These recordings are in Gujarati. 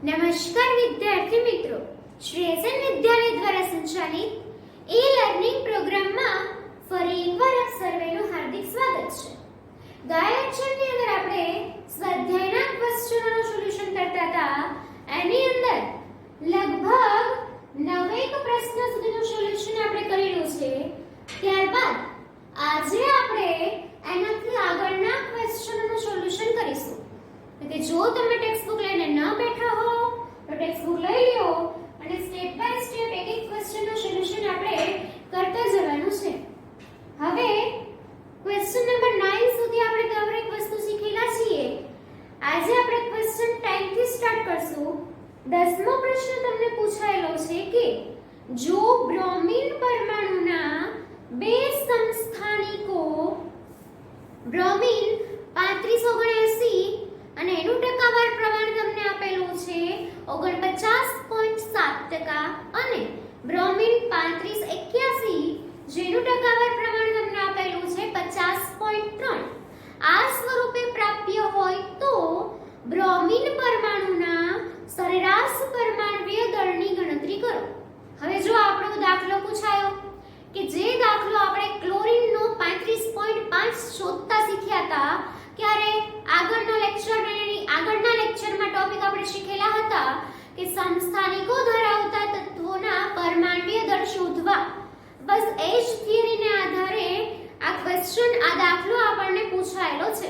નમસ્કાર વિદ્યાર્થી મિત્રો, શ્રી એસએન વિદ્યાલય દ્વારા સંચાલિત ઈ-લર્નિંગ પ્રોગ્રામમાં ફરી એકવાર આપ સર્વેનું હાર્દિક સ્વાગત છે. ગયા લેક્ચરની અંદર આપણે સ્વાધ્યાયના ક્વેશ્ચનોનું સોલ્યુશન કરતા હતા. એની અંદર લગભગ 9 પ્રશ્ન સુધીનું સોલ્યુશન આપણે કરેલું છે. ત્યારબાદ આજે આપણે એનાથી આગળના ક્વેશ્ચનોનું સોલ્યુશન કરીશું. કે જો તમે ટેક્સ્ટબુક લઈને ન બેઠા હો તો ટેક્સ્ટબુક લઈ લો અને સ્ટેપ બાય સ્ટેપ એક એક ક્વેશ્ચનનું સોલ્યુશન આપણે કરતા જવાનું છે. હવે ક્વેશ્ચન નંબર 9 સુધી આપણે દરેક વસ્તુ શીખેલા છીએ. આજે આપણે ક્વેશ્ચન 10 થી સ્ટાર્ટ કરશું. 10મો પ્રશ્ન તમને પૂછાયેલો છે કે જો બ્રોમિન પરમાણુના બે સમસ્થાનિકો બ્રોમિન 3579 અને એનું ટકાવાર પ્રમાણ તમને આપેલું છે 49.7% અને બ્રોમિન 3581 જેનું ટકાવાર પ્રમાણ તમને આપેલું છે 50.3 આ સ્વરૂપે પ્રાપ્ય હોય તો બ્રોમિન પરમાણુના સરેરાશ પરમાણ્વીય દળની ગણતરી કરો. હવે જો આપણો દાખલો પૂછાયો કે જે દાખલો આપણે ક્લોરીનનો 35.5 શોધતા શીખ્યા હતા ક્યારે આગળના લેક્ચરમાં ટોપિક આપણે શીખેલા હતા કે સમસ્થાનિકો ધરાવતા તત્વોના પરમાણ્વીય દળ શોધવા. બસ એ જ થિયરીને આધારે આ ક્વેશ્ચન આ દાખલો આપણને પૂછાયેલો છે.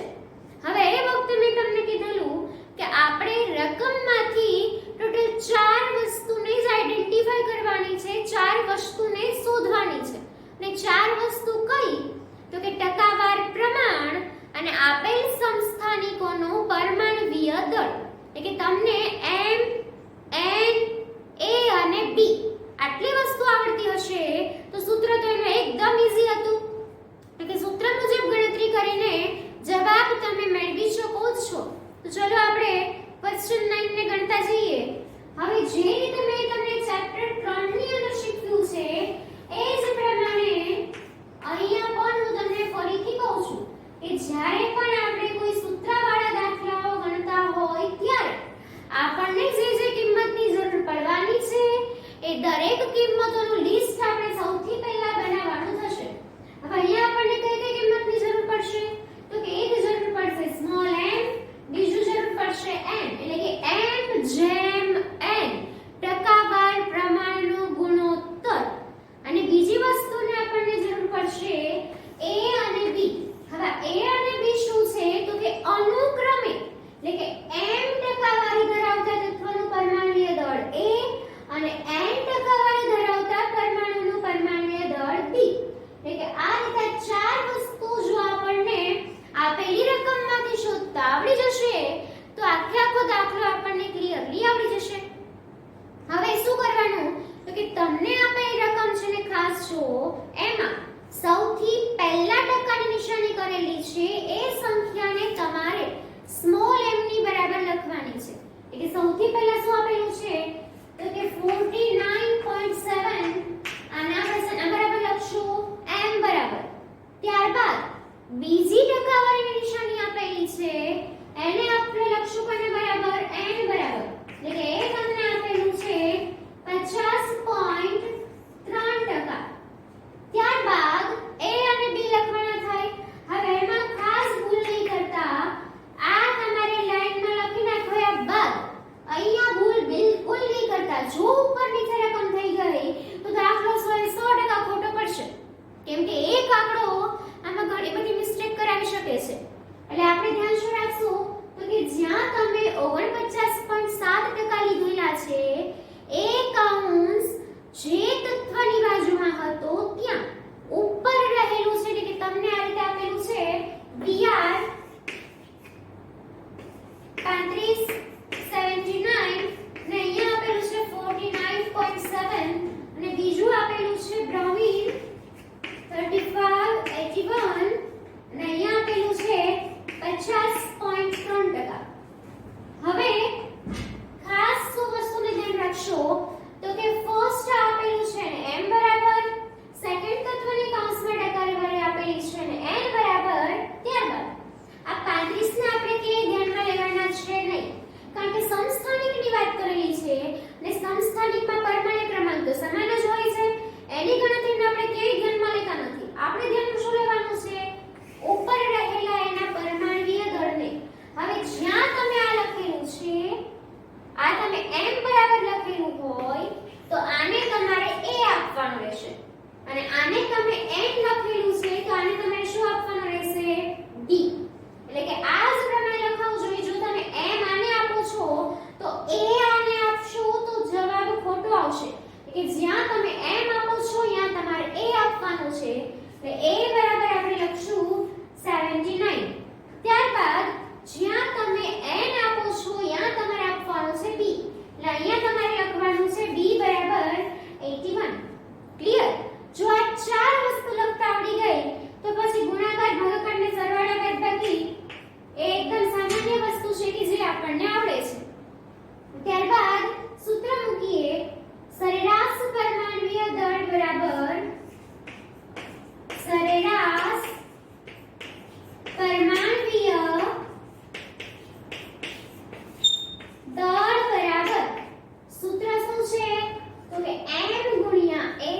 હવે એ વખતે મેં તમને કીધેલું કે આપણે રકમમાંથી ટોટલ 4 વસ્તુને જ આઈડેન્ટિફાઈ કરવાની છે, 4 વસ્તુને શોધવાની છે. અને 4 વસ્તુ કઈ તો કે ટકાવાર પ્રમાણ અને આપેલ સમસ્થાનિકોનો પરમાણ્વીય દળ. એટલે કે તમને M, N, A અને B આટલી વસ્તુ આવડતી હશે તો સૂત્ર તો એનું એકદમ ઈઝી હતું. એટલે કે સૂત્ર મુજબ ગણતરી કરીને જવાબ તમે મેળવી શકો છો. તો ચલો આપણે ક્વેશ્ચન 9 ને ગણતા જઈએ. હવે જે રીતે મેં તમને ચેપ્ટર 3 ની અંદર શીખ્યું છે એ જ પ્રમાણે અહીંયા પણ હું તમને ફરીથી કહું છું કે જ્યારે પણ આપણે કોઈ સૂત્રવાળા દાખલાઓ ગણતા હોય ત્યારે આપણને જે કિંમતની જરૂર પડવાની છે એ દરેક કિંમતોનું લિસ્ટ આપણે સૌથી પહેલા બનાવવાનું થશે. હવે અહીંયા આપણને કઈ કિંમતની જરૂર પડશે તો કે એક જરૂર પડશે સ્મોલ m, બીજું જરૂર પડશે n એટલે કે m જેમ n ટકાવાર પ્રમાણનો ગુણોત્તર અને બીજી વસ્તુને આપણને જરૂર પડશે a અને b. હવે a અને b શું છે તો કે અનુક્રમે એટલે કે m ટકાવારી ધરાવતા તત્વનું પરમાણ્વીય દળ a અને n ટકાવારી ધરાવતા પરમાણુનું પરમાણ્વીય દળ b. એટલે કે આ રીતે 4 વસ્તુ જો આપણને આપેલી રકમમાંથી શોધતા આવડી જશે તો આખો દાખલો આપણને ક્લિયરલી આવડી જશે. હવે શું કરવાનું તો કે તમને આપેલી રકમ છે ને ખાસ જો એમાં સૌથી પહેલા ટકાની નિશાની કરેલી છે એ સંખ્યાને તમારે સ્મોલ m ની બરાબર લખવાની છે. એટલે કે સૌથી પહેલા શું આપેલું છે તો કે 49.9 સ્થાનિકમાં પરમાણ્ય ક્રમાંક તો સમાન જ હોય છે, એની ગણતરીને આપણે કેવી ધ્યાનમાં લેતા નથી. આપણે ધ્યાનમાં શું લેવાનું છે? ઉપર રહેલા એના પરમાણ્વીય દળને. હવે જ્યાં તમે આ લખેલું છે, આ તમે m બરાબર લખેલું હોય તો આને તમારે a આપવાનું રહેશે, અને આને તમે n લખેલું છે તો આને તમારે શું આપવાનું રહેશે? d. એટલે કે આ જ પ્રમાણે લખવું જોઈએ. જો તમે m આને આપો છો તો a આને આપશો તો જવાબ ખોટો આવશે. કે જ્યાં તમે m આપો છો ત્યાં તમારે a આપવાનું છે. એટલે a બરાબર આપણે લખશું 79. ત્યારબાદ જ્યાં તમે n આપો છો ત્યાં તમારે આપવાનું છે b. એટલે અહીંયા તમારે લખવાનું છે b બરાબર 81. ક્લિયર? જો આ ચાર વસ્તુ લખતા આવડી ગઈ તો પછી ગુણાકાર, ભાગાકાર ને સરવાળા, બાદબાકી એ એકદમ સામાન્ય વસ્તુ છે કે જે આપણને આવડે છે. ત્યારબાદ સૂત્ર મૂકીએ. સરેરાશ પરમાણ્વીય દળ બરાબર સરેરાશ પરમાણ્વીય દળ બરાબર સૂત્ર શું છે? તો કે m ગુણ્યા a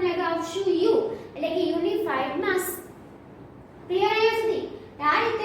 લગાવશું u એટલે કે યુનિફાઈડ માસ. ક્લિયર અહીંયા સુધી? આ રીતે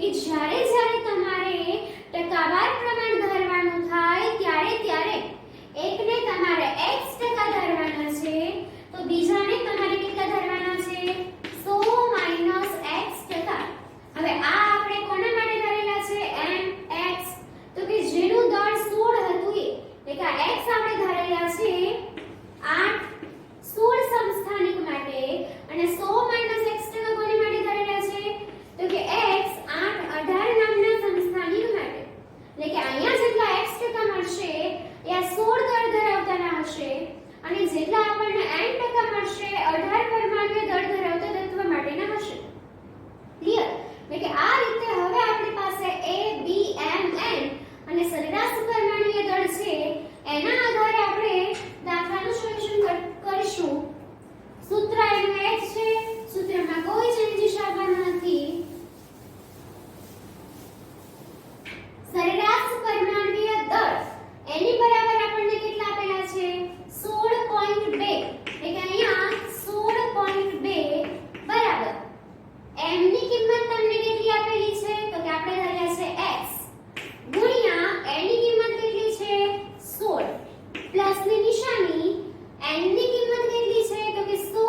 કે જ્યારે જ્યારે તમારે ટકાવાર પ્રમાણ ધારવાનું થાય ત્યારે એકને તમારે x ટકા ધારવાના છે તો બીજાને તમારે કેટલા ધારવાના છે 100 - x ટકા. હવે આ આપણે કોના માટે ધારેલા છે mx તો કે જેનું દળ 16 હતું એ કે આ x આપણે ધારેલા છે 8 16 સમસ્થાનિક માટે અને 100 - x ટકા કોની માટે ધારેલા છે તો કે x 8 18 નામના સમસ્થાનિક માટે. એટલે કે અહીંયા જેટલા x ટકા મળશે એ આ 16 દળ ધરાવતાના હશે અને જેટલા આપણને n ટકા મળશે 18 પરમાણુય દળ ધરાવતા તત્વ માટેના હશે. ક્લિયર? એટલે કે આ રીતે હવે આપણી પાસે a b m n અને સરેરાશ પરમાણુય દળ છે એના આધારે આપણે દાખલાનું સોલ્યુશન કરીશું. સૂત્ર એનું એ જ છે, સૂત્રમાં કોઈ ચેન્જીસ આવવાનો નથી. સરેરાશ પરમાણુય દળ એની બરાબર આપણને કેટલા આપેલા છે 16.2 એટલે કે અહીંયા 16.2 બરાબર m ની કિંમત તમને કેટલી આપેલી છે તો કે આપણે ધાર્યા છે x ગુણ્યા n ની કિંમત કેટલી છે 16 પ્લસ ની નિશાની n ની કિંમત કેટલી છે તો કે 100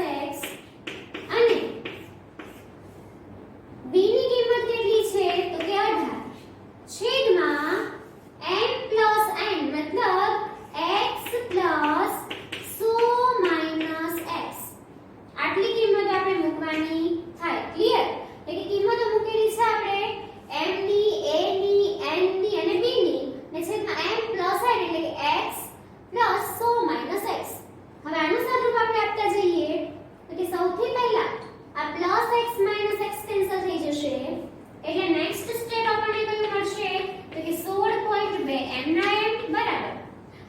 - x અને b ની કિંમત કેટલી છે તો કે 18 છેદમાં n plus n मतलब x plus 100 - x આટલી કિંમત આપણે મૂકવાની થાય. ક્લિયર? એટલે કે કિંમતો મૂકેલી છે આપણે m ની a ની n ની અને b ની ને છેદમાં n plus n એટલે કે x plus 100 - x. હવે આનું સાદુરૂપ આપણે આપતા જઈએ તો કે સૌથી પહેલા આ plus x minus x cancel થઈ જશે એટલે નેક્સ્ટ સ્ટેપ આપણને કયું મળશે તો કે 16.2 m ના m બરાબર.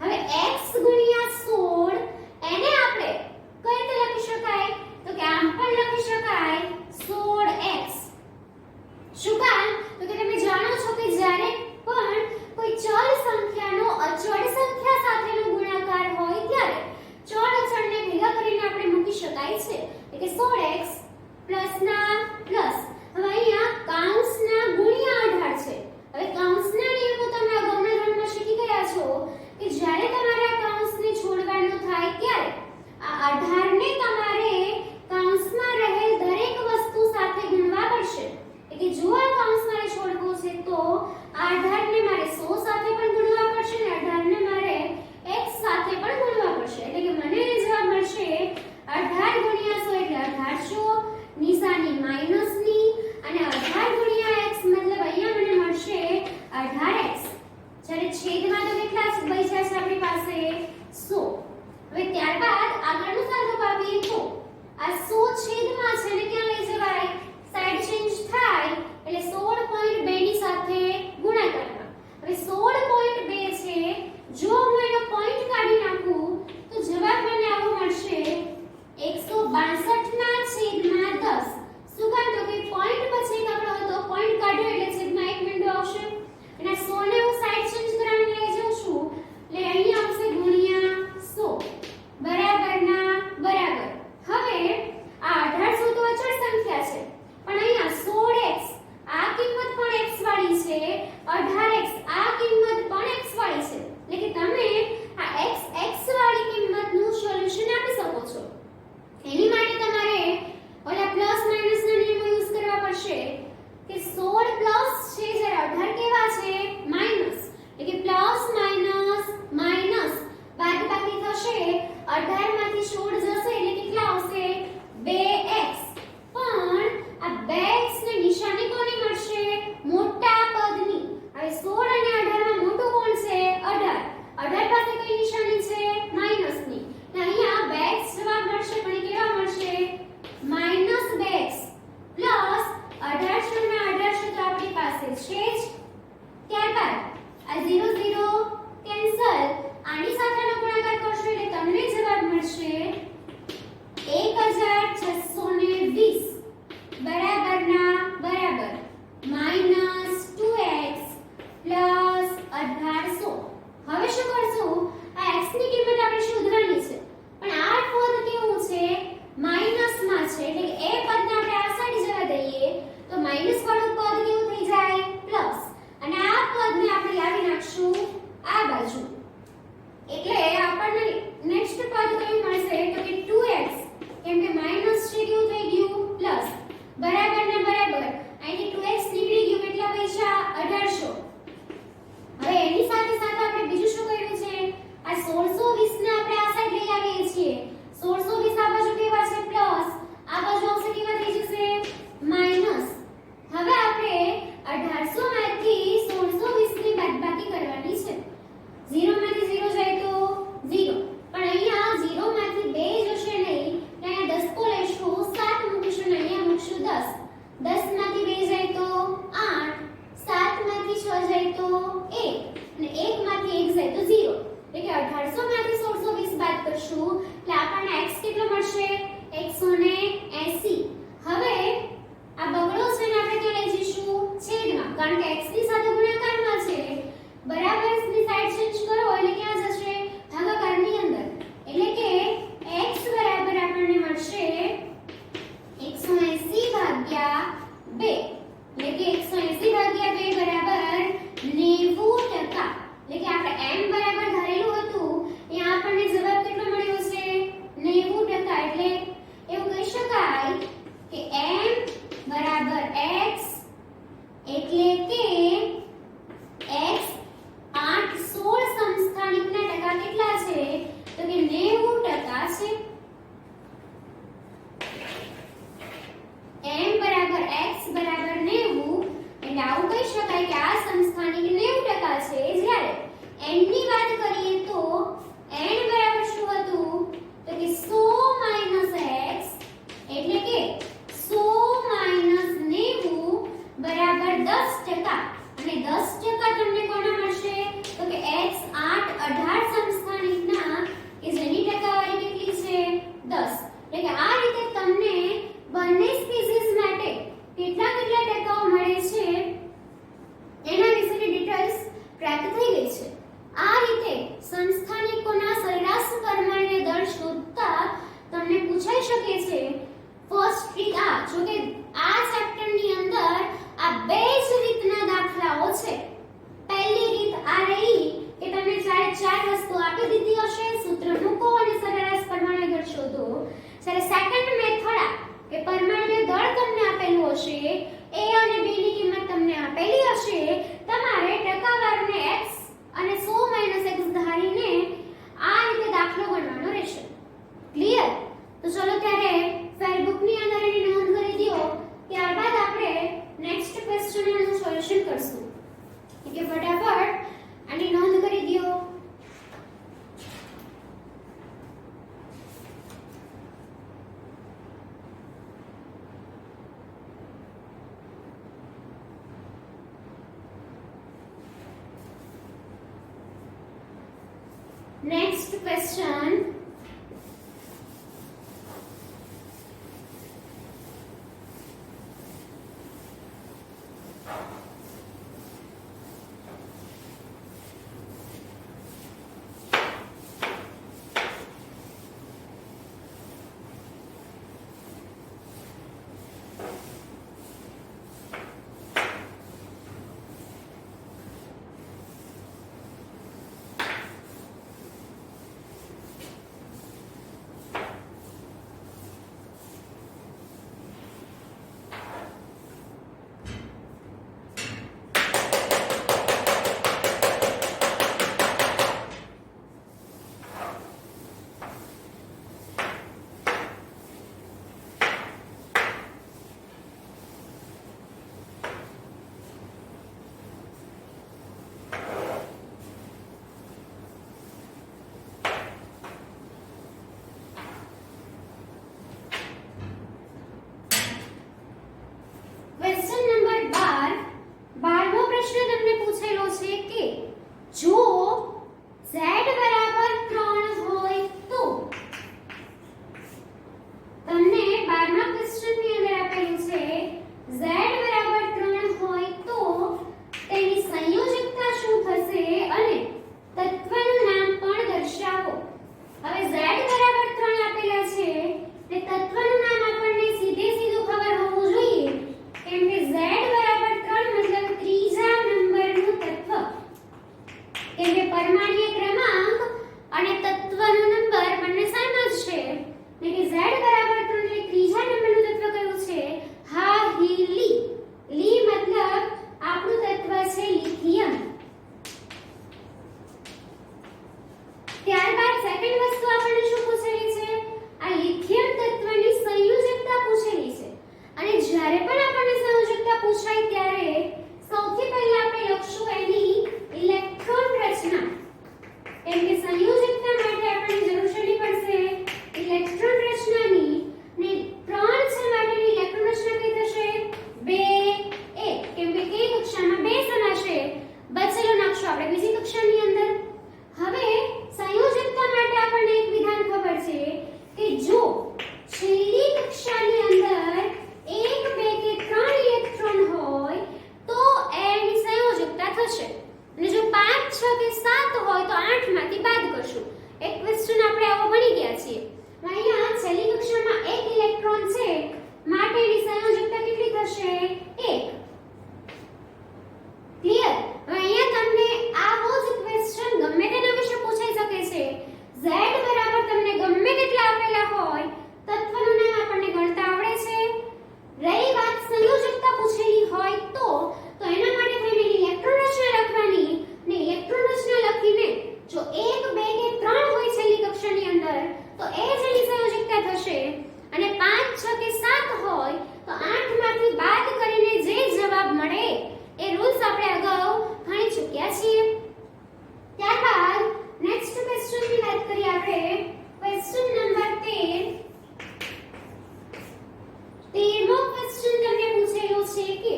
હવે x ગુણ્યા 16 એને આપણે કઈ રીતે લખી શકાય તો કે આમ પણ લખી શકાય 16x. શું કામ તો કે તમે જાણો છો કે જ્યારે પણ કોઈ ચલ સંખ્યાનો અચળ સંખ્યા સાથેનો ગુણાકાર હોય ત્યારે ચળ અચળને ભેગા કરીને આપણે મૂકી શકાય છે. એટલે કે 16x પ્લસ ના પ્લસ હવે અહીંયા કૌંસના ગુણ્યા 18 છે. હવે કૌંસના નિયમો તમે અગાઉના ધોરણમાં શીખી ગયા છો કે જ્યારે તમારે આ કૌંસને છોડવાનું થાય ત્યારે આ 18 ને તમારે કૌંસમાં રહેલ દરેક વસ્તુ સાથે ગુણવા પડશે. એટલે કે જો આ કૌંસ મારે છોડવો છે તો આ 18 ને મારે 100 સાથે પણ ગુણવા પડશે અને 18 ને મારે x સાથે પણ ગુણવા પડશે. એટલે કે મને જવાબ મળશે 18 ગુણ્યા 100 એટલે 1800 નિશાની માઈનસ ની અને 18 ગુણ્યા x મતલબ અહીંયા મને મળશે 18x. જ્યારે છેદમાં તો કેટલા બચ્યા છે આપણી પાસે 100. હવે ત્યારબાદ આગળનું સાદુરૂપ આપીએ તો આ 100 છેદમાં છે ને ક્યાં લઈ જવાય સાઈડ ચેન્જ થાય એટલે 16.2 ની સાથે ગુણાકારમાં. હવે 16.2 છે જો હું એનો પોઈન્ટ કાઢી નાખું તો જવાબ મને આવો મળશે 162 ના છેદમાં 10. શું કામ તો કે પોઈન્ટ પછી એક આપણો હતો પોઈન્ટ કાઢ્યો એટલે છેદમાં એક બિંદુ આવશે અને 100 ને હું સાઈડ ચેન્જ કરાવીને લઈ જાઉં છું એટલે અહીં આવશે ગુણ્યા 100 બરાબર ના બરાબર. હવે આ 1800 તો અચળ સંખ્યા છે પણ અહીંયા 16x આ કિંમત પણ x વાળી છે 18x આ કિંમત પણ x વાળી છે. એટલે કે તમે આ x વાળી કિંમતનું સોલ્યુશન આપી શકો છો. એની માટે તમારે ઓલા પ્લસ માઈનસ ના નિયમો યુઝ કરવા પડશે કે 16 પ્લસ છે જ્યારે 18 કેવા છે માઈનસ. એટલે કે પ્લસ માઈનસ માઈનસ બાદબાકી થશે 18 માંથી 16 જશે એટલે કેટલા આવશે 2x. પણ આ 2x ને નિશાની કોની મળશે મોટા પદની. હવે 16 અને 18 માં મોટું કોણ છે 18. 18 પાસે કઈ નિશાની છે માઈનસ ની. તો અહીંયા 2x જવાબ મળશે પણ કેવા મળશે -2x પ્લસ 1800 ના 1800 તો આપણી પાસે છે જ. ત્યારબાદ આ 0 0 કેન્સલ આની સાથેનો ગુણાકાર કરશો એટલે તમને જવાબ મળશે 2 એટલે કે 180 ભાગ્યા 2 બરાબર 90%. એટલે કે આપણે m બરાબર ધારેલું હતું અહીંયા આપણને જવાબ કેટલો મળ્યો છે 90%. એટલે એવું કહી શકાય કે m બરાબર x એટલે કે x 8 16 સમસ્થાનિકના ટકા કેટલા છે તો કે 90% છે. m બરાબર x બરાબર 90 એટલે આવું કહી શકાય કે આ સમસ્થાનિક 90% છે. જ્યારે n ની વાત કરીએ તો n બરાબર શું હતું તો કે 100 x એટલે કે 100 90 બરાબર 10%. અને 10% તમને કોના મળશે તો કે x 8 18 સમસ્થાનિકના કે જેની ટકાવારી કેટલી છે 10. એટલે કે આ રીતે તમને બંને સ્પીસીસ માટે કેટલા ટકાઓ મળે છે એના વિશેની ડિટેલ્સ પ્રાપ્ત થઈ ગઈ છે. આ રીતે સંસ્થાનિકોના સરેરાશ પરમાણ્વીય દળ શોધતા તમને પૂછાઈ શકે છે ફર્સ્ટ રીત આ. જો કે આ ચેપ્ટરની અંદર આ બે જ રીતના દાખલાઓ છે. પહેલી રીત આ રહી કે તમને ચાર વસ્તુ આપી દીધી હશે, સૂત્ર મૂકો અને સરેરાશ પરમાણ્વીય દળ શોધો. જ્યારે સેકન્ડ મેથડ આ કે પરમાણ્વીય દળ તમને આપેલું હશે, a અને b ની કિંમત તમને આપેલી હશે, તમારે ટકાવારીને x અને 100 x ધારીને આ રીતે દાખલો ગણવાનો રહેશે. ક્લિયર? તો ચલો ત્યારે ફેરબુક ની અંદર એની નોંધ કરી દો. ત્યારબાદ આપણે નેક્સ્ટ ક્વેશ્ચનનું સોલ્યુશન કરશું. કે ફટાફટ આની નોંધ કરી દો. Next question. છે કે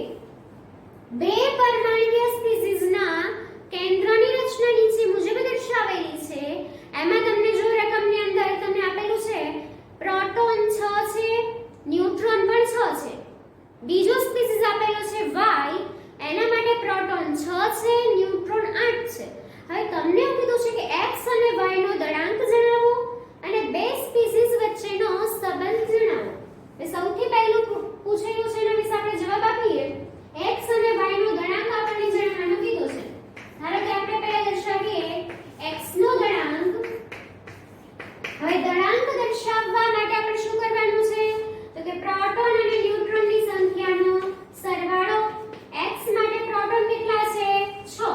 બે પરમાણ્વીય સ્પીસીઝના કેન્દ્રની રચના નીચે મુજબ દર્શાવેલી છે. એમાં તમને જો રકમની અંદર તમને આપેલું છે પ્રોટોન 6 છે, ન્યુટ્રોન પણ 6 છે. બીજો સ્પીસીઝ આપેલો છે Y, એના માટે પ્રોટોન 6 છે, ન્યુટ્રોન 8 છે. હવે તમને એવું કીધું છે કે x અને y નો દળાંક જણાવો અને બે સ્પીસીઝ વચ્ચેનો સંબંધ જણાવો. એ સૌથી પહેલું પૂછેલું છે એના વિશે આપણે જવાબ આપીએ. x અને y નો દળાંક આપણને જણાવવાનું કીધું છે. ધારો કે આપણે પહેલા દર્શાવીએ x નો દળાંક. હવે દળાંક દર્શાવવા માટે આપણે શું કરવાનું છે તો કે પ્રોટોન અને ન્યુટ્રોનની સંખ્યાનો સરવાળો. x માટે પ્રોટોન કેટલા છે 6,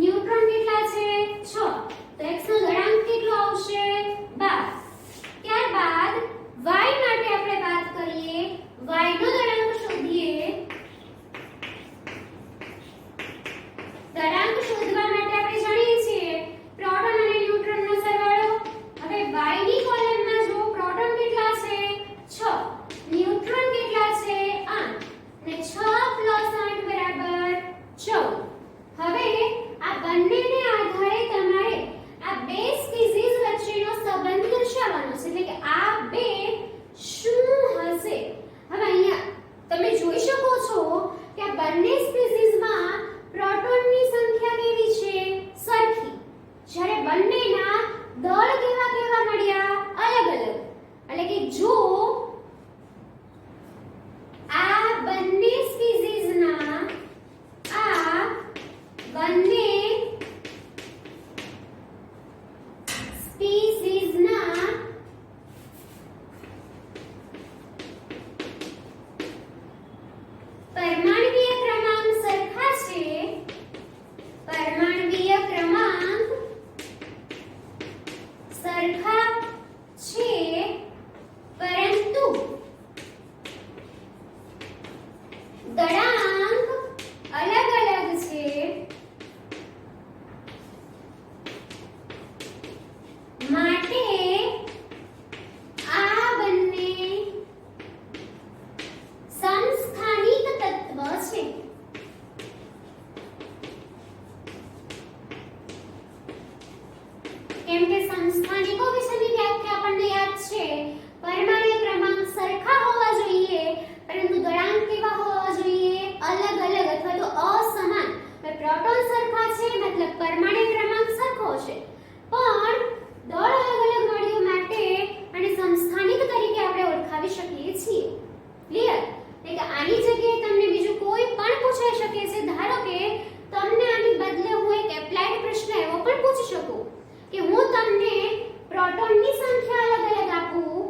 ન્યુટ્રોન કેટલા છે 6, તો x નો દળાંક કેટલો આવશે 12. ત્યારબાદ y માટે આપણે વાત કરીએ, y નો દળાંક શોધીએ. દળાંક શોધવા માટે આપણે જાણીએ છીએ પ્રોટોન અને ન્યુટ્રોનનો સરવાળો. હવે y ની કોલમમાં જો પ્રોટોન કેટલા છે 6, ન્યુટ્રોન કેટલા છે 8 અને 6 + 8 બરાબર 14. હવે આ બંનેને આધારે તમારે આ બે સ્પીસીઝ વચ્ચેનો સંબંધ દર્શાવવાનો છે, એટલે કે આ બે શું હશે. હવે અહીંયા તમે જોઈ શકો છો કે આ બંને સ્પીસીઝમાં પ્રોટોનની સંખ્યા કેવી છે સરખી, જ્યારે બંનેના દળ કેવા કેવા મળ્યા અલગ અલગ. એટલે કે જો આ બંને સ્પીસીઝના પરમાણ્વીય ક્રમાંક સરખા છે, પરમાણ્વીય ક્રમાંક સરખા છે, પરંતુ દળાંક અલગ અલગ છે. માટે આ બંને સમસ્થાનિક તત્વ છે. કેમ કે સમસ્થાનિકો વિશેની વ્યાખ્યા આપણને યાદ છે, પરમાણ્વીય ક્રમાંક સરખા હોવા જોઈએ પરંતુ દળાંક કેવા હોવા જોઈએ અલગ અલગ અથવા તો અસમાન. પ્રોટોન સરખા છે મતલબ પરમાણ્વીય ક્રમાંક સરખો છે, પણ દળ અલગ અલગ મળ્યું માટે અને સમસ્થાનિક તરીકે આપણે ઓળખાવી શકીએ છીએ. ક્લિયર? એટલે કે આની જગ્યાએ તમને બીજું કોઈ પણ પૂછાઈ શકે છે. ધારો કે તમને આની બદલે હું એક એપ્લાઇડ પ્રશ્ન એવો પણ પૂછી શકું કે હું તમને પ્રોટોનની સંખ્યા અલગ અલગ આપું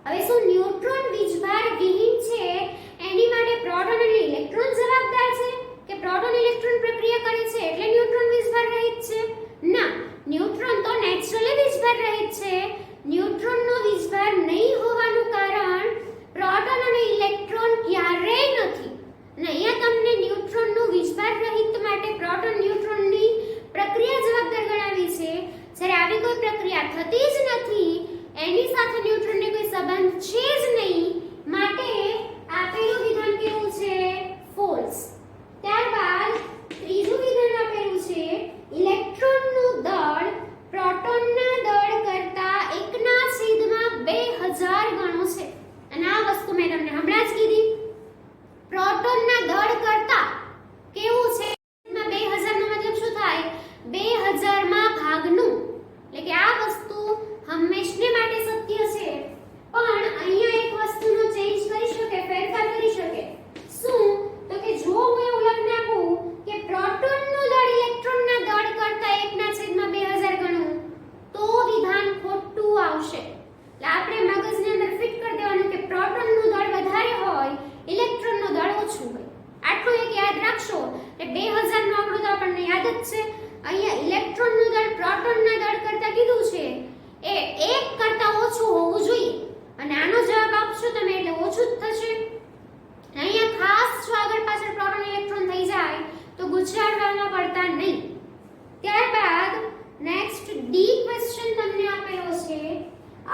હવે શું ન્યુટ્રોન વીજભાર વિહીન છે એની માટે પ્રોટોન અને ઇલેક્ટ્રોન જવાબદાર છે કે પ્રોટોન ઇલેક્ટ્રોન પ્રક્રિયા કરે છે એટલે ન્યુટ્રોન વીજભાર રહિત છે? ના, ન્યુટ્રોન તો નેચરલી વીજભાર રહિત છે. ન્યુટ્રોનનો વીજભાર નહીં હોવાનું કારણ પ્રોટોન અને ઇલેક્ટ્રોન ક્યારેય નથી. અને અહીંયા તમને ન્યુટ્રોનનું વીજભાર રહિત માટે પ્રોટોન ન્યુટ્રોનની પ્રક્રિયા જવાબદાર ગણાવી છે. જ્યારે આવી કોઈ પ્રક્રિયા થતી જ નથી, એની સાથે ન્યુટ્રોનને કોઈ સંબંધ છે જ નહીં, માટે આપેલું વિધાન કેવું છે? ફોલ્સ. ત્યારબાદ ત્રીજું વિધાન આપેલું છે ઇલેક્ટ્રોનનું દળ પ્રોટોનના દળ કરતા 1/2000 ગણો છે. અને આ વસ્તુ મેં તમને હમણાં જ કીધી. પ્રોટોનના દળ કરતા કેવું છે? 2000 નો મતલબ શું થાય? 2000 માં ભાગનું. એટલે કે આ વસ્તુ હંમેશને માટે સત્ય છે, પણ અહીંયા એક વસ્તુનો ચેન્જ કરી શકે, ફેરફાર કરી શકે. શું? તો કે જો હું એવું લખી નાખું કે પ્રોટોનનું દળ ઇલેક્ટ્રોનના દળ કરતા 1/2000 ગણું, તો વિધાન ખોટું આવશે. એટલે આપણે મગજની અંદર ફિટ કરી દેવાનું કે પ્રોટોનનું દળ વધારે હોય, ઇલેક્ટ્રોનનું દળ ઓછું હોય. આટલું એક યાદ રાખશો. એટલે 2000 નો આંકડો તો આપણને યાદ જ છે. અહીંયા ઇલેક્ટ્રોનનું દળ પ્રોટોનના દળ કરતા કીધું છે એ 1 કરતા ઓછું હોવું જોઈએ. અને આનો જવાબ આપશો તમે એટલે ઓછું જ થશે. અહીંયા ખાસ જો આગળ પાછળ પ્રોટોન ઇલેક્ટ્રોન થઈ જાય તો ગુચારવામાં પડતા નહીં. ત્યારબાદ નેક્સ્ટ ડી ક્વેશ્ચન તમને આપેલો છે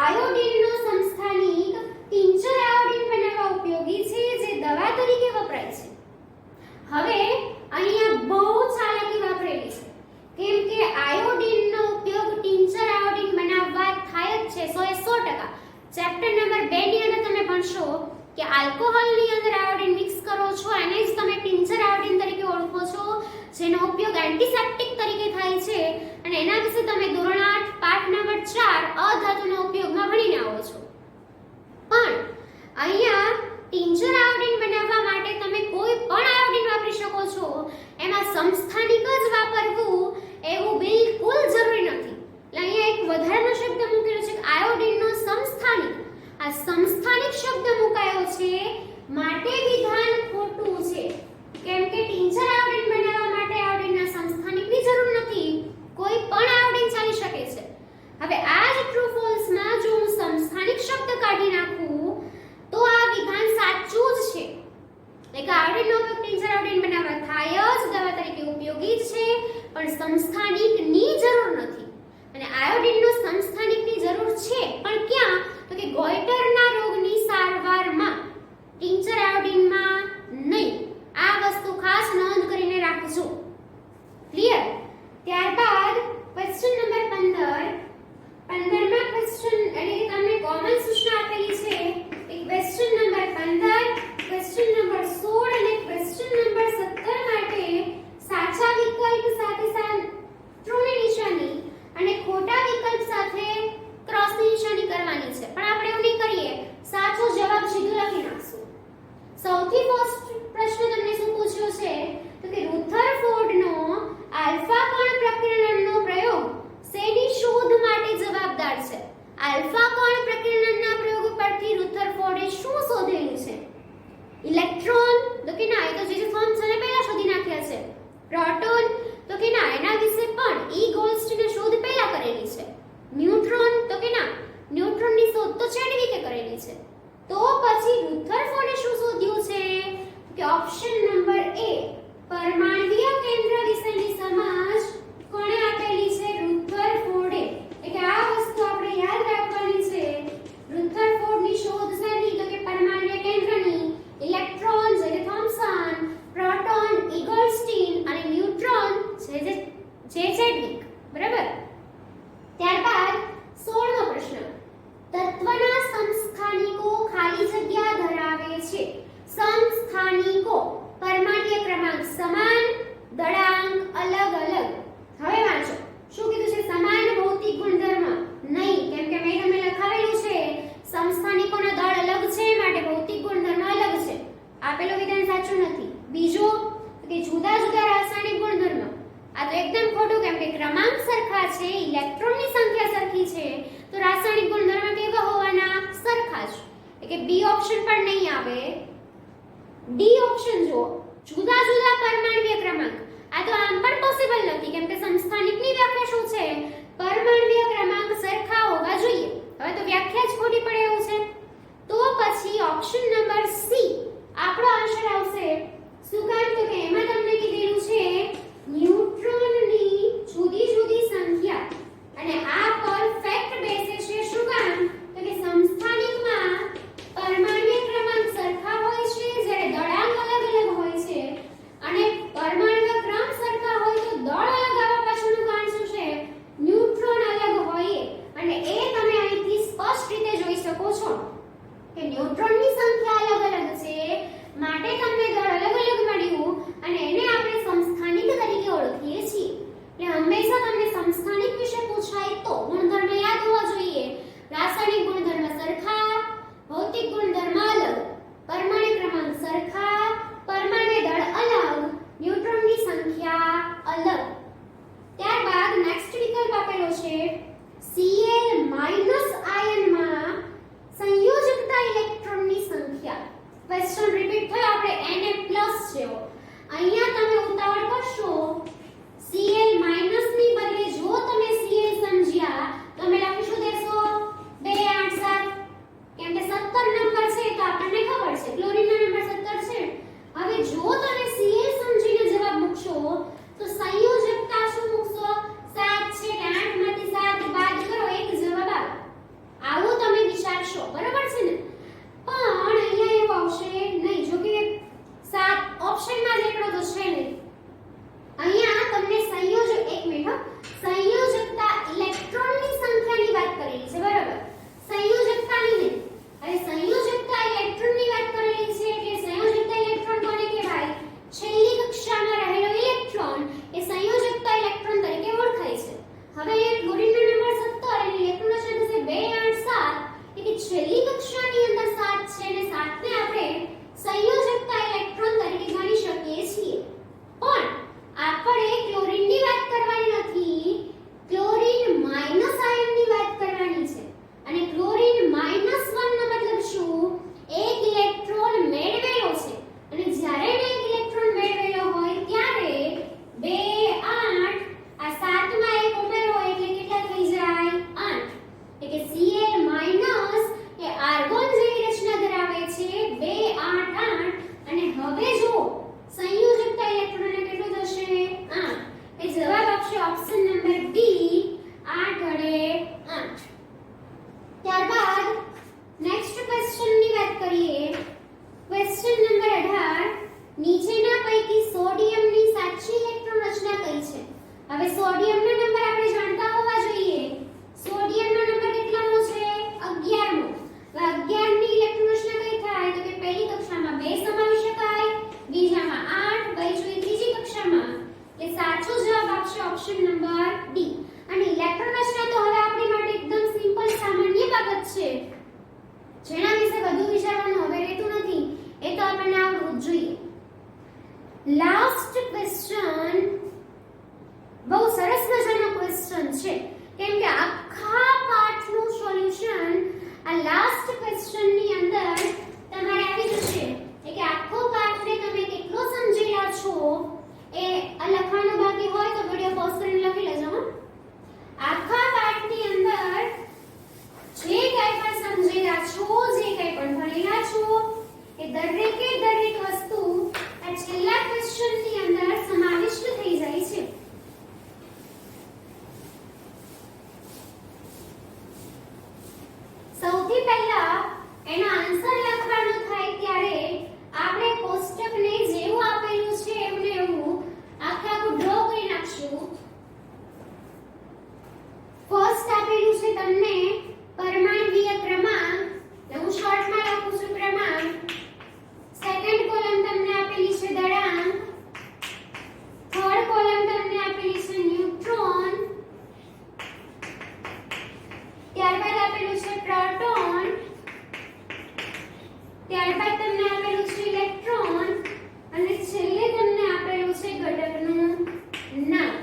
આયોડિનનો સંસ્થાનિક ટિંચર આયોડિન બનાવવા ઉપયોગી છે જે દવા તરીકે વપરાય છે. હવે અહીંયા બહુ ચાલાકી વાપરેલી છે, કેમ કે આયોડિનનો ઉપયોગ ટિંચર આયોડિન બનાવવા થાય જ છે 100%. ચેપ્ટર નંબર 2 ની અંદર તમે ભણશો કે આલ્કોહોલની અંદર આયોડિન મિક્સ કરો છો, એને જ તમે ટિંચર આયોડિન તરીકે ઓળખો છો, જેનો ઉપયોગ એન્ટિસેપ્ટિક તરીકે થાય છે. અને એના વિશે તમે ધોરણ 8 પાઠ નંબર 4 અધાતુનો ઉપયોગમાં ભણીને આવો છો. પણ અહીંયા ટિંચર આયોડિન બનાવવા માટે તમે કોઈ પણ આયોડિન વાપરી શકો છો. એમાં સંસ્થાનિક જ વાપરવું એવું બિલકુલ જરૂરી નથી. એટલે અહીંયા એક વધારાનો શબ્દ મૂકેલો છે આયોડિનનો સંસ્થાનિક. આ સંસ્થાનિક શબ્દ મુકાયો છે માટે વિધાન ખોટું છે, કેમ કે ટિંચર આયોડિન બનાવવા માટે આયોડિનના સંસ્થાનિકની જરૂર નથી, કોઈ પણ આયોડિન ચાલી શકે છે. હવે આ જ ટ્રુ ફોલ્સ માં જો હું સંસ્થાનિક શબ્દ કાઢી નાખું તો આ વિધાન સાચું જ છે. એટલે આયોડિનનો ઉપયોગ ટિંચર આયોડિન બનાવવા થાય જ, દવા તરીકે ઉપયોગી છે, પણ સંસ્થાનિકની જરૂર નથી. અને આયોડિનનો સંસ્થાનિકની જરૂર છે, પણ ક્યાં? તો કે ગોઈટરના રોગની સારવારમાં, ટિંચર આયોડિનમાં નહીં. આ વસ્તુ ખાસ નોંધ કરીને રાખજો. ક્લિયર? ત્યારબાદ ક્વેશ્ચન નંબર 15માં ક્વેશ્ચન એટલે કે તમને કોમન સૂચના આપેલી છે. એક ક્વેશ્ચન નંબર 15, ક્વેશ્ચન નંબર 16 અને ક્વેશ્ચન નંબર 17 માટે સાચા વિકલ્પ સાથે ત્રણની નિશાની અને ખોટા વિકલ્પ સાથે ક્રોસની નિશાની કરવાની છે. પણ આપણે એવું નહીં કરીએ, સાચો જવાબ સીધો લખી નાખશું. સૌથી ફર્સ્ટ પ્રશ્ન તમને શું પૂછ્યો છે? તો કે રુથરફોર્ડનો આલ્ફા કણ પ્રકીર્ણનનો પ્રયોગ શેની શોધ માટે જવાબદાર છે? આલ્ફા કણ પ્રકીર્ણનના પ્રયોગ પરથી રુથરફોર્ડે શું શોધેલું છે? ઇલેક્ટ્રોન? તો કે ના, એ તો જે થોમ્સને પહેલા શોધી નાખ્યા છે. પ્રોટોન? તો કે ના, એના વિશે પણ ઈ ગોલ્સ્ટીને શોધ પહેલા કરેલી છે. ન્યુટ્રોન? તો કે ના, ન્યુટ્રોનની શોધ તો ચેડવિકે કરેલી છે. તો પછી રુથરફોર્ડે શું શોધ્યું છે? કે ઓપ્શન નંબર A પરમાણ્વીય કેન્દ્ર વિશેની સમજ કોણે આપેલી છે? રુથરફોર્ડે. એટલે આ વસ્તુ આપણે યાદ રાખવાની છે. રુથરફોર્ડની શોધ શેની? તો કે પરમાણ્વીય કેન્દ્રની. ઇલેક્ટ્રોન જે થોમ્સન, પ્રોટોન ઇગોલ્સ્ટીન અને ન્યુટ્રોન જે ચેડવિક. બરાબર? ત્યારબાદ 16મો પ્રશ્ન. તત્વના સંસ્થાનિકો ખાલી જગ્યા ધરાવે છે. સંસ્થાનિકો પરમાણ્વીય ક્રમાંક સમાન, દળાંક અલગ અલગ. કે બી ઓપ્શન પણ નહીં આવે, ડી ઓપ્શન જો જુદા જુદા પરમાણ્વીય ક્રમાંક, આ તો આમ પણ પોસિબલ નથી કેમ કે સમસ્થાનિકની વ્યાખ્યા શું છે, પરમાણ્વીય ક્રમાંક સરખા હોવા જોઈએ. હવે તો વ્યાખ્યા જ ખોટી પડે એવું છે. તો પછી ઓપ્શન નંબર સી આપણો આન્સર આવશે. શું કામ? તો કે એમાં તમને કીધેલું છે ન્યુટ્રોનની જુદી જુદી સંખ્યા, અને આ પરફેક્ટ બેસે છે. શું કામ? તો કે સમસ્થાનિકમાં પરમાણ્વીય ક્રમાંક સરખા હોય છે જ્યારે દળાંક અલગ અલગ હોય છે, અને પરમાણ્વીય ક્રમ સરખા હોય તો દળ અલગ આવવા પાછળનું કારણ શું છે? ન્યુટ્રોન અલગ હોય. અને એ તમે અહીંથી સ્પષ્ટ રીતે જોઈ શકો છો કે ન્યુટ્રોનની સંખ્યા અલગ અલગ છે માટે તમને દળ અલગ અલગ મળ્યું, અને એને આપણે સમસ્થાનિક તરીકે ઓળખીએ છીએ. એટલે હંમેશા તમને સમસ્થાનિક વિશે પૂછાય તો ગુણધર્મ યાદ હોવા જોઈએ. રાસાયણિક ગુણધર્મ સરખા, ભૌતિક ગુણધર્મ અલગ, પરમાણુ ક્રમાંક સરખા, પરમાણુ દળ અલગ, ન્યુટ્રોનની સંખ્યા અલગ. ત્યારબાદ નેક્સ્ટ વિકલ્પ આપેલો છે Cl આયનમાં સંયોજકતા ઇલેક્ટ્રોનની સંખ્યા. ક્વેશ્ચન રિપીટ થયો આપણે Na+ જેવો. અહીંયા તમે ઉતાવળ કરશો Cl- ની બદલે જો તમે Cl સમજ્યા તમે લખી શું દેશો 2 8 7, કેમ કે 17 નંબર છે તો આપણને ખબર છે ક્લોરીનનો નંબર 17 છે. હવે જો તમે Cl સમજીને જવાબ મૂકશો તો સંયોજકતા શું મૂકશો? 7 છે કે 8 માંથી 7 બાદ કરો એક જવાબ આવે. આવું તમે વિચારશો, બરાબર છે ને? પણ અહીંયા એવું આવશે નહીં, જો કે 7 ઓપ્શનમાં જ એકડો તો છે નહીં. અહીંયા તમને સંયોજકતા ઇલેક્ટ્રોનની સંખ્યાની વાત કરેલી છે, બરાબર? સંયોજકતાની નહીં. હવે સંયોજકતા ઇલેક્ટ્રોનની વાત કરેલી છે એટલે સંયોજકતા ઇલેક્ટ્રોન કોને કહેવાય? છેલ્લી કક્ષામાં રહેલો ઇલેક્ટ્રોન એ સંયોજકતા ઇલેક્ટ્રોન તરીકે ઓળખાય છે. હવે અહીંયા ક્લોરીનનો નંબર 17 અને ઇલેક્ટ્રોન છે 2 8 7, એટલે છેલ્લી કક્ષાની અંદર 7 છે અને 7 ને આપણે સંયોજકતા ઇલેક્ટ્રોન તરીકે ગણી શકીએ છીએ. પણ આપણે ક્લોરીનની વાત કરવાની નથી, ક્લોરીન માઈનસ આયનની વાત કરવાની છે. અને ક્લોરીન -1 નો મતલબ શું? એક ઇલેક્ટ્રોન મેળવેલો છે, અને જ્યારે એને એક ઇલેક્ટ્રોન મેળવેલો હોય ત્યારે 2 8 આ 7 માં એક ઉમેરો એટલે કેટલા થઈ જાય? 8. એટલે કે Cl- એ આર્ગોન જેવી રચના ધરાવે છે 2 8 8, અને હવે જો સંયોજકતા ઇલેક્ટ્રોનને કેટલું થશે? 8. એ જવાબ આપશે ઓપ્શન નંબર બી 8 વડે 8. ત્યારબાદ નેક્સ્ટ ક્વેશ્ચનની વાત કરીએ. ક્વેશ્ચન નંબર 18, નીચેના પૈકી સોડિયમની સાચી ઇલેક્ટ્રોન રચના કઈ છે? હવે સોડિયમનો નંબર આપણે જાણતા હોવા જોઈએ. સોડિયમનો નંબર કેટલામો છે? 11મો. હવે 11 ની ઇલેક્ટ્રોન રચના કઈ થાય? તો કે પહેલી કક્ષામાં 2 સમાવી શકાય, બીજામાં 8, બીજી ત્રીજી કક્ષામાં. એટલે સાચો જવાબ આપશે ઓપ્શન નંબર ડી. અને ઇલેક્ટ્રોન રચના તો હવે આપણી માટે એકદમ સિમ્પલ સામાન્ય બાબત છે, જેના વિશે વધુ વિચારવાનું હવે રહેતું નથી. એ તો આપણને આવડવું જ જોઈએ. લાસ્ટ ક્વેશ્ચન બહુ સરસ મજાનો ક્વેશ્ચન છે, કેમ કે આખા પાઠનું સોલ્યુશન આ લાસ્ટ ક્વેશ્ચનની અંદર તમારે આવી જશે. એટલે કે આખો પાઠને તમે કેટલો સમજેલા છો એ આ લખવાનું બાકી હોય તો વિડિયો પોઝ કરીને લખી લેજો. આખા પાઠની અંદર જે કંઈ પણ સમજેલા છો, જે કંઈ પણ ભણેલા છો, એ દરેકે દરેક વસ્તુ આ છેલ્લા ક્વેશ્ચનની અંદર સમાવિષ્ટ થઈ જાય છે. સૌથી પહેલા એનો આન્સર લખવાનો થાય ત્યારે આપણે કોષ્ટકને જેવું આપેલું છે એમને એવું આખું ડ્રો કરી નાખશું. ફર્સ્ટ આપેલું છે તમને પરમાણ્વીય ક્રમાંક, હું શોર્ટમાં લખું છું ક્રમાંક. સેકન્ડ કોલમ તમને આપેલી છે દળાંક, થર્ડ કોલમ તમને આપેલી છે ન્યુટ્રોન, ત્યારબાદ આપેલું છે પ્રોટોન, ત્યારબાદ તમને આપેલું છે ઇલેક્ટ્રોન, અને છેલ્લે તમને આપેલું છે ઘટકનું નામ.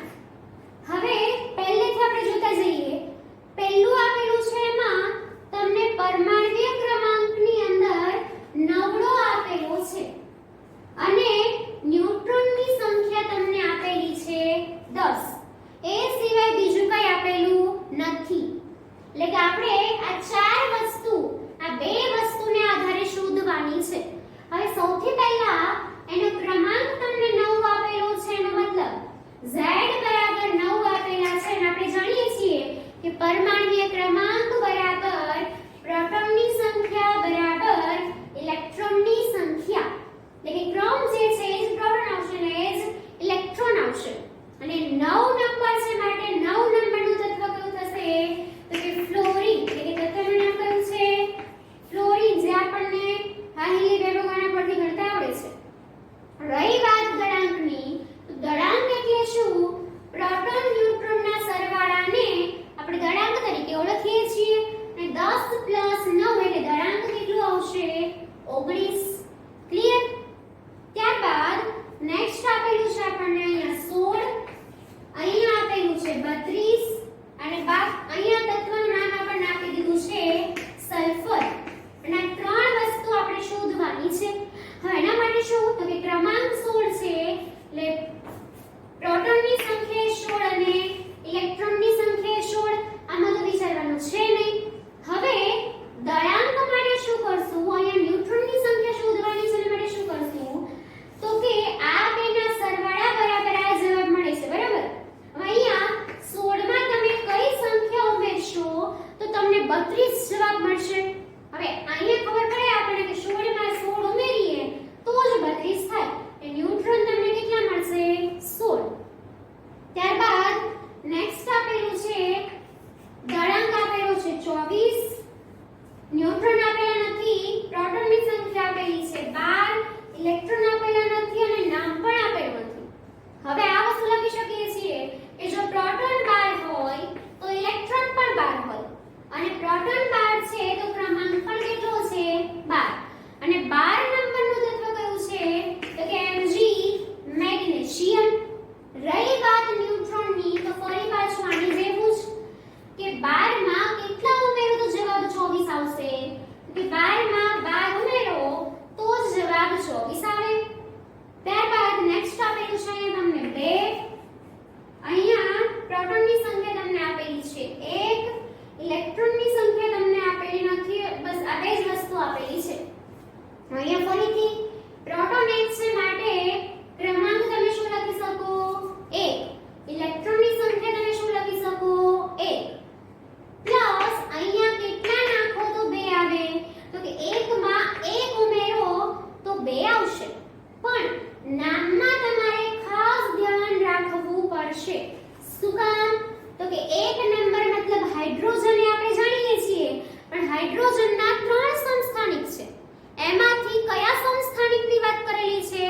હવે પહેલેથી આપણે જોતા જઈએ. પહેલું આપેલું છે એમાં તમને પરમાણ્વીય ક્રમાંકની અંદર પહેલી બે ગણા પરથી ગણતા આવડે છે. રહી વાત દળાંકની, તો દળાંક એટલે શું? પ્રોટોન ન્યુટ્રોનના સરવાળાને આપણે દળાંક તરીકે ઓળખીએ છીએ અને 10 + 9 એટલે દળાંક કેટલું આવશે? 19. ક્લિયર? ત્યારબાદ નેક્સ્ટ આપેલું છે આપણને અહીંયા 16, અહીંયા આપેલું છે 32 અને અહીંયા તત્વનું નામ આપણને આપી દીધું છે સલ્ફર. અને આ ત્રણ વસ્તુ આપણે શોધવાની છે. હવે એના માટે શું? તો કે ક્રમાંક 16 છે એટલે પ્રોટોનની સંખ્યા 16 અને ઇલેક્ટ્રોનની સંખ્યા 16. આમાં તો વિચારવાનું છે નહીં. હવે દળાંક માટે શું કરશું? અહીંયા ન્યુટ્રોનની સંખ્યા શોધવાની છે. એના માટે શું કરશું? તો કે આ બેના સરવાળા બરાબર આ જવાબ મળે છે. બરાબર? હવે અહીંયા 16 માં તમે કઈ સંખ્યા ઉમેરશો તો તમને 32 જવાબ મળશે. હવે અહીંયા ખબર પડે આપણને કે 16 માં 16 ઉમેરીએ તો જ 32 થાય. એ ન્યુટ્રોન તમને કેટલા મળશે? 16. ત્યારબાદ નેક્સ્ટ આપેલું છે દળાંક આપેલું છે 24, ન્યુટ્રોન આપેલા નથી, પ્રોટોનની સંખ્યા આપેલી છે 12, ઇલેક્ટ્રોન આપેલા નથી અને નામ પણ આપેલું નથી. હવે આ વસ્તુ લખી શકીએ છીએ કે જો પ્રોટોન 12 હોય તો ઇલેક્ટ્રોન પણ 12 હોય અને પ્રોટોન 12 છે તો ક્રમાંક પણ કેટલો છે? 12. અને 12 નંબરનું તત્વ કયું છે? તો કે Mg મેગ્નેશિયમ. રહી વાત ન્યુટ્રોનની, તો ફરી પાછું આની જેવું જ કે 12 માં કેટલા ઉમેરો તો જવાબ 24 આવશે. કે 12 માં 12 ઉમેરો તો જ જવાબ 24 આવે. ત્યારબાદ નેક્સ્ટ આપેલું છે અહીંયા તમને 2, અહીંયા પ્રોટોનની સંખ્યા તમને આપેલી છે 1, ઇલેક્ટ્રોનની સંખ્યા તમને આપેલી નથી. બસ આ બે જ વસ્તુ આપેલી છે. અહીંયા ફરીથી પ્રોટોન 1 છે માટે ક્રમાંક તમે શું લખી શકો? 1. ઇલેક્ટ્રોનની સંખ્યા તમે શું લખી શકો? 1. પ્લસ અહીંયા કેટલા નાખો તો 2 આવે? તો કે 1 માં 1 ઉમેરો તો 2 આવશે. પણ નામમાં તમારે ખાસ ધ્યાન રાખવું પડશે. શું કામ? તો કે 1 નંબર મતલબ હાઇડ્રોજન એ આપણે જાણીએ છીએ, પણ હાઇડ્રોજનના 3 સમસ્થાનિક છે. એમાંથી કયા સમસ્થાનિકની વાત કરેલી છે?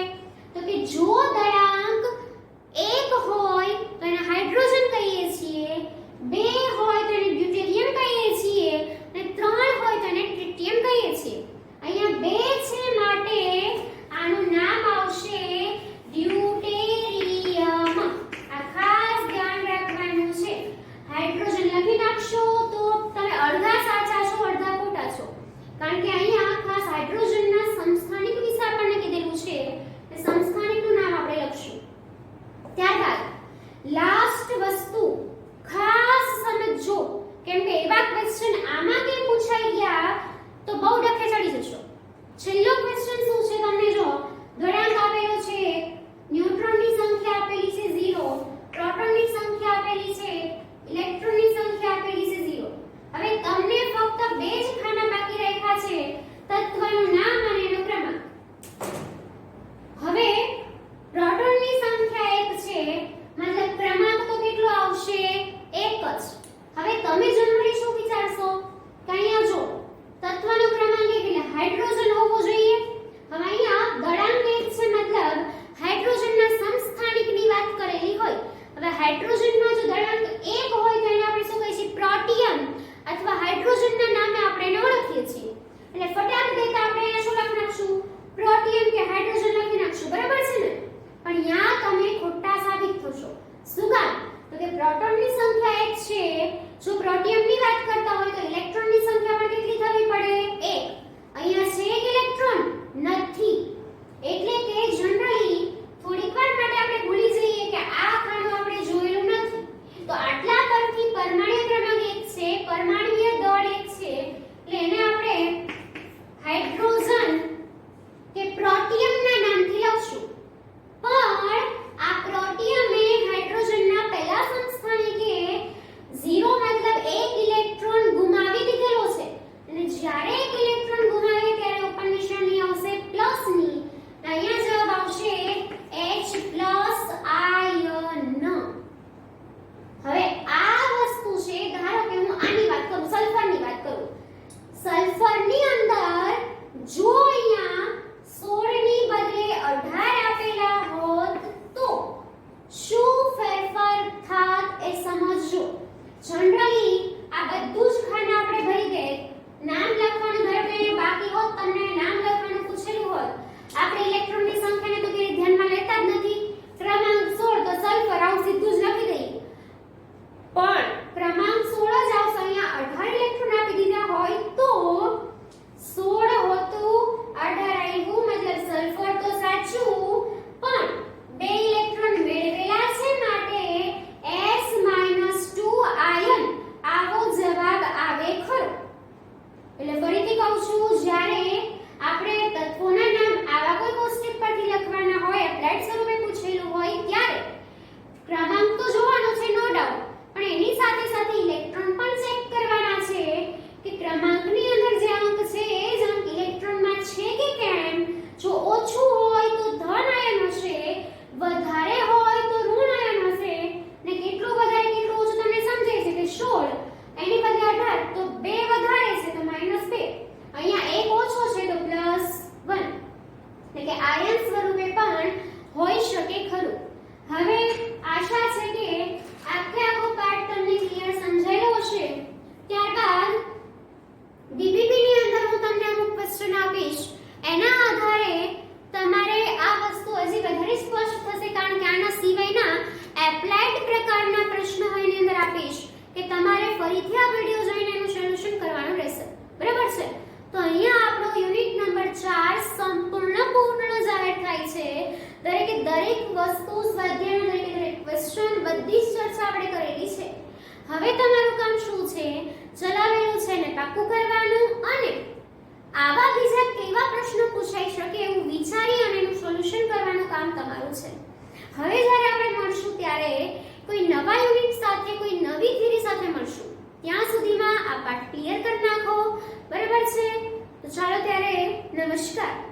વસ્તુ, સ્વાધ્યાયના દરેકે દરેક ક્વેશ્ચન, બધી જ ચર્ચા આપણે કરેલી છે. હવે તમારું કામ શું છે? ચલાવેલું છે ને પાક્કું કરવાનું અને આવા બીજા કેવા પ્રશ્નો પૂછાઈ શકે એવું વિચારી અને એનું સોલ્યુશન કરવાનું કામ તમારું છે. હવે જ્યારે આપણે મળશું ત્યારે કોઈ નવા યુનિટ સાથે, કોઈ નવી થિયરી સાથે મળશું. ત્યાં સુધીમાં આ પાઠ ક્લિયર કરી નાખો. બરાબર છે? તો ચાલો ત્યારે, નમસ્કાર.